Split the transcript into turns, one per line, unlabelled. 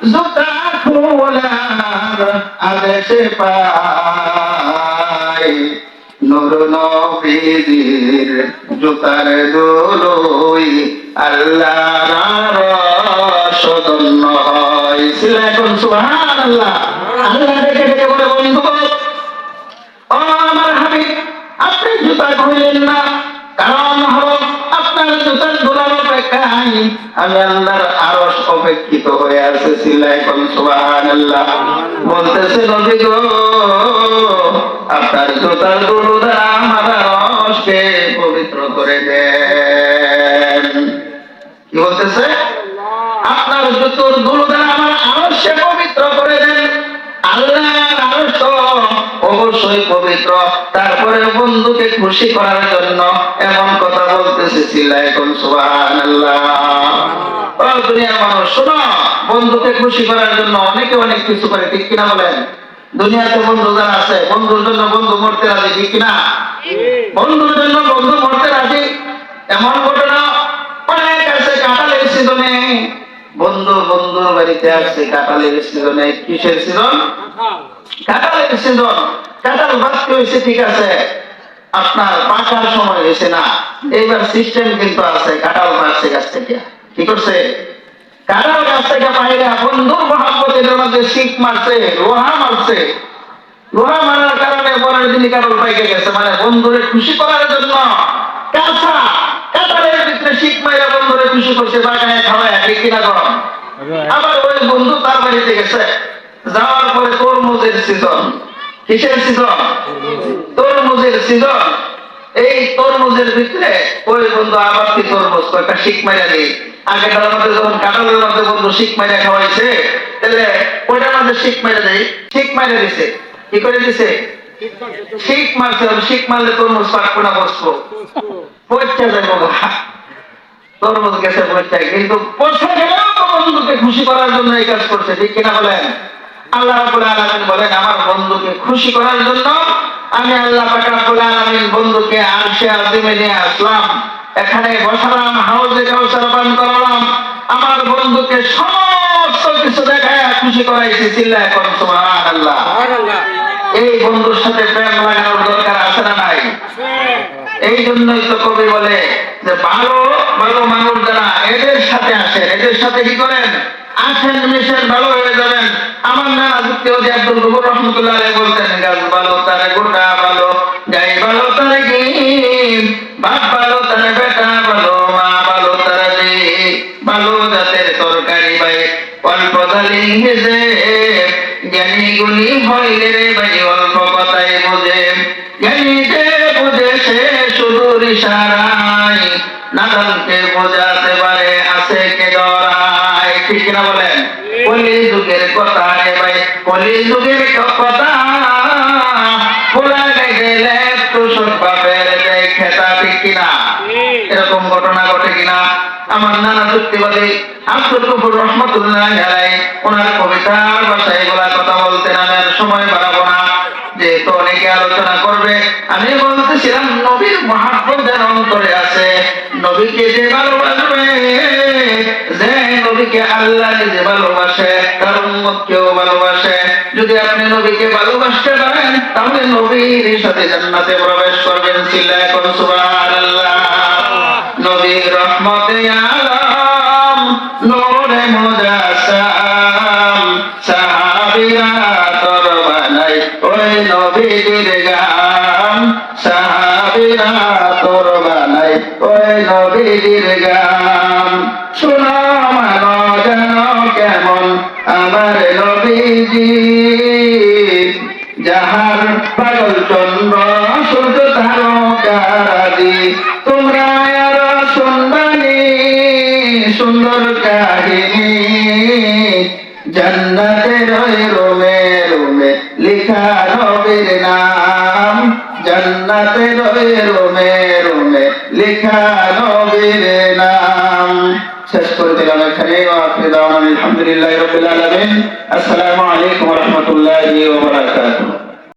জুতা খোলার আদেশে পাই, নূর নবীজির জুতার ধুলোই আল্লাহর আরশ ধন্য হয়। সিলাতুন সুবহানাল্লাহ। আল্লাহ ডেকে ডেকে বলে, বন্ধু ও আমার হাবিব, আপনি জুতা খুললেন না, কারণ হলো আপনার জুতার ধুলার অপেক্ষায় আমি আল্লাহর আরশ অপেক্ষিত হয়ে আছে। সিলাতুন সুবহানাল্লাহ। বলতেছে, নবী গো, আপনার জুতার ধুলো দ্বারা আমার আরশকে পবিত্র করে দেন। কি বলতেছে? আপনার জুতোর ধুলো দ্বারা আমার আরশকে পবিত্র করে দেন। আল্লাহর আরশ তো অবশ্যই পবিত্র, তারপরে বন্ধুকে খুশি করার জন্য এমন কথা বলতেছে। চিল্লাইকুন সুবহানাল্লাহ। ও দুনিয়ার মানুষ শোনো, বন্ধুকে খুশি করার জন্য অনেকে অনেক কিছু করে, ঠিক কিনা বলেন? দুনিয়াতে বন্ধু যারা আছে, বন্ধুর জন্য বন্ধু মরতে রাজি, ঠিক কিনা? বন্ধুর জন্য বন্ধু মরতে রাজি। এমন ঘটনা অনেক আছে। কাঁঠালের সিজনে বন্ধু বন্ধুর বাড়িতে আসছে। কাঁঠালের সিজনে, কিসের সিজন? কাঁঠালের সিজন। কাঁঠাল বাঁচতে হয়েছে, ঠিক আছে, আপনার পাকার সময় হয়েছে না। এইবার সিস্টেম কিন্তু আছে, কাঁঠাল বাঁচছে গাছ থেকে। কি করছে? কাঁঠাল গাছ থেকে বাইরে বন্ধুর মহাব্বতের মধ্যে শিখ মারছে, লোহা মারছে। লোহা মারার কারণে পরের দিনই কাঁঠাল পাইকে গেছে। মানে বন্ধুরে খুশি করার জন্য কাঁচা কাঁঠালের ভিতরে শিখ মাইরা বন্ধুরে খুশি করছে, বাগানে খাওয়ায়, ঠিক কিনা কর? আবার ওই বন্ধু তার বাড়িতে গেছে, যাওয়ার পরে তরমুজের সিজন। কিসের সিজন? তরমুজের সিজন। এই তরমুজের ভিতরে ওই বন্ধু আবার কি তরমুজ কয়েকটা শিখ মাইরা দিই। আগেটার মধ্যে যখন কাঁঠালের মধ্যে বন্ধু শিখ মাইরা খাওয়াইছে, তাহলে ওইটার মধ্যে শিখ মাইরা দেয়, শিখ মাইরা দিছে। কি করে দিছে? শিখ মারছে। শিখ মারলে তরমুজ পাকবো না, বসবো, পরীক্ষা যাবো, তরমুজ গেছে পরীক্ষায়। কিন্তু পরীক্ষা গেলেও বন্ধুকে খুশি করার জন্য এই কাজ করছে, ঠিক কিনা বলেন? আল্লাহ রাব্বুল আলামিন বলেন, আমার বন্ধুকে খুশি করার জন্য আমি আল্লাহ পাক রাব্বুল আলামিন বন্ধুকে আরশে আযিমে নিয়ে আসলাম, এখানে বসালাম, হাউজে কাউসার পান করালাম, আমার বন্ধুকে সমস্ত কিছু দেখায় খুশি করাইছি। চিল্লায় সুবহানাল্লাহ। এই বন্ধুর সাথে প্রেম লাগানোর দরকার আছে না নাই? এই জন্যই তো কবি বলে যে ভালো ভালো মানুষ যারা এদের সাথে আসেন, এদের সাথে কি করেন? আসেন, মিশেন, ভালো হয়ে যাবেন। আমার নানা যুক্তি আব্দুল গফুর রহমতুল্লাহ আলাইহি বলতেন, গাছ ভালো তারে গোটা ভালো, গাই ভালো তারে কি, বাপ ভালো তারে বেটা ভালো, মা ভালো তারে মেয়ে ভালো, জাতের তরকারি ভাই অল্প জালি হেজে, জ্ঞানী গুণী হইলে রে ভাই অল্প কথাই বোঝে, জ্ঞানী যে বোঝে সে সুদূর ইশারায়, নাদানকে বোঝাতে পারে আছে কে ডরায়। ঠিক কিনা বলেন? কলি যুগের কথা রে ভাই, কলি যুগের কথা বলা গেলে তো সব বাপের খেতা, ঠিক কিনা? এরকম ঘটনা ঘটে কিনা? আমার নানা যুক্তিবাদী আব্দুল গফুর রহমতুল্লাহ আলাইহি ওনার কবিতার ভাষায় এগুলা কথা বলতেন। আমি আর সময় বাড়াবো না, যেহেতু অনেকে আলোচনা করবে। আমি বলতেছিলাম, নবীর মহাব্বত যার অন্তরে আছে, নবীকে যে ভালোবাসবে, যে নবীকে আল্লাহ নিজে ভালোবাসে, তার উম্মতকেও ভালোবাসে। যদি আপনি নবীকে ভালোবাসতে পারেন, তাহলে নবীর সাথে জান্নাতে প্রবেশ করবেন। চিল্লায় সুবহানাল্লাহ। নবীর রহমতে আলম, নূরে মুজাসসাম, সাহাবীরা তোর বানাই ওই নবীর গান, সাহাবীরা তোর বানাই ওই নবীর গান। শোনো মানো জানো কেমন আমার নবীজি, যাহার পাগল চন্দ্র সূর্য তারকারাজি, তোমরা আর শুনবানি সুন্দর কাহিনী, জান্নাতের ওই রুমে রুমে লিখা নবীর নাম, জান্নাতের ওই রুমে রুমে লিখা নবীর নাম। শেষ করে দিলাম এখানে। আলহামদুলিল্লাহি রাব্বিল আলামিন। আসসালামু আলাইকুম ওয়া রাহমাতুল্লাহি ওয়া বারাকাতুহু।